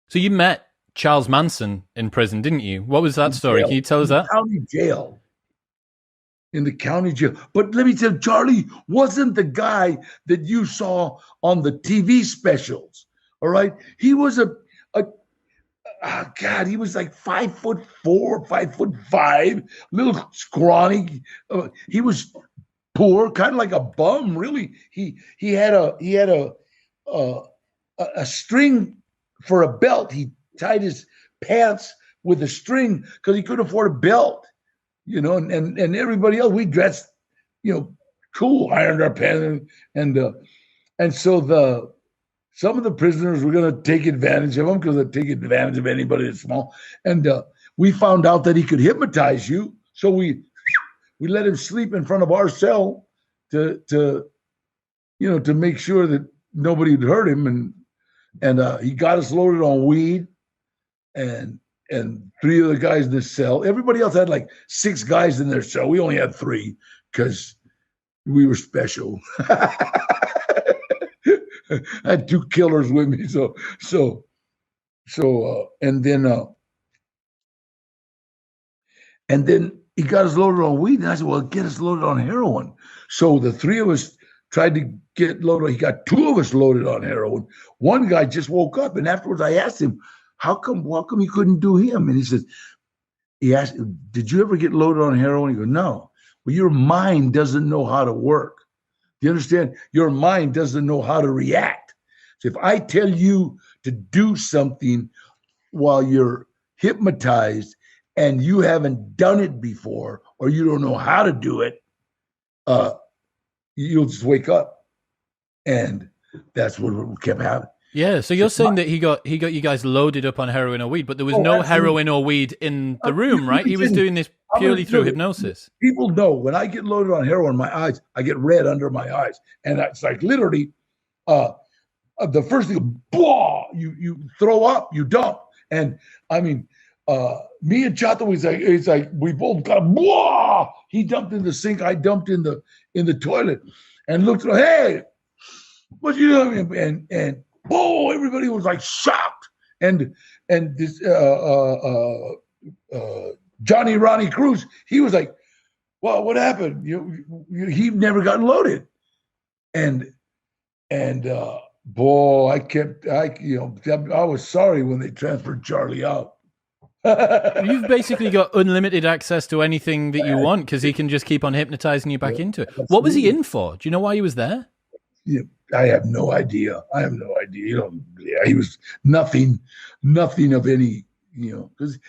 So you met Charles Manson in prison, didn't you? What was that story? Can you tell us that? County jail. In the county jail. But let me tell you, Charlie wasn't the guy that you saw on the TV specials. All right. He was God, he was like 5'4", 5'5", little scrawny. He was poor, kind of like a bum, really. He had a string for a belt. He tied his pants with a string because he couldn't afford a belt. And everybody else, we dressed, cool, ironed our pants, and so some of the prisoners were going to take advantage of him because they take advantage of anybody that's small, and we found out that he could hypnotize you, so we let him sleep in front of our cell to make sure that nobody would hurt him, and he got us loaded on weed, and 3 of the guys in the cell. Everybody else had like 6 guys in their cell. We only had 3 because we were special. I had 2 killers with me. And then he got us loaded on weed. And I said, well, get us loaded on heroin. So the 3 of us tried to get loaded. He got 2 of us loaded on heroin. One guy just woke up. And afterwards I asked him, how come you couldn't do him? And he asked, did you ever get loaded on heroin? He goes, no. Well, your mind doesn't know how to work. Do you understand? Your mind doesn't know how to react. So if I tell you to do something while you're hypnotized and you haven't done it before, or you don't know how to do it, you'll just wake up. And that's what kept happening. Yeah, so you're saying that he got you guys loaded up on heroin or weed, but there was no heroin or weed in the room, right? He was doing this purely through hypnosis. People know when I get loaded on heroin, my eyes, I get red under my eyes. And it's like literally the first thing, blah, you throw up, you dump. And I mean, me and Chato, it's like we both got blah. He dumped in the sink, I dumped in the toilet, and looked at, hey, what you doing? And oh, everybody was like shocked. And this Johnny Ronnie Cruz, he was like, well, what happened? He never got loaded. And boy, I was sorry when they transferred Charlie out. You've basically got unlimited access to anything that you want because he can just keep on hypnotizing you back into it. What was he in for? Do you know why he was there? Yeah, I have no idea. He was nothing of any, because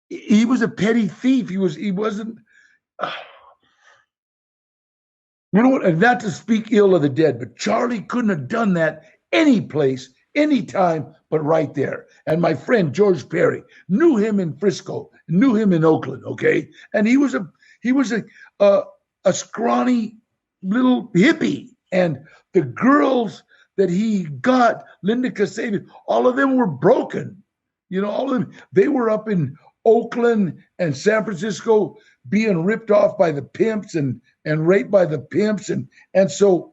he was a petty thief. He wasn't, and not to speak ill of the dead, but Charlie couldn't have done that any place, any time, but right there. And my friend George Perry knew him in Frisco, knew him in Oakland. Okay. And he was a scrawny little hippie. And the girls that he got, Linda Kasabian, all of them were broken. All of them, they were up in Oakland and San Francisco being ripped off by the pimps and raped by the pimps. And so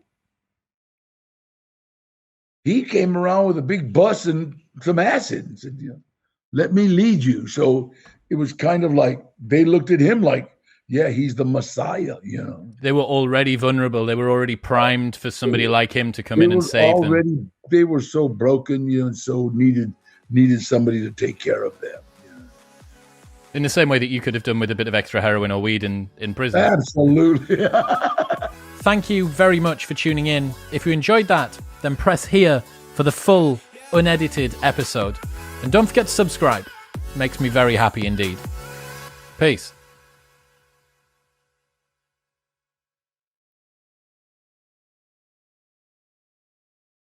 he came around with a big bus and some acid and said, let me lead you. So it was kind of like they looked at him like, yeah, he's the Messiah, They were already vulnerable. They were already primed for somebody like him to come in and save them. They were so broken, and so needed somebody to take care of them. In the same way that you could have done with a bit of extra heroin or weed in prison. Absolutely. Thank you very much for tuning in. If you enjoyed that, then press here for the full, unedited episode. And don't forget to subscribe. It makes me very happy indeed. Peace.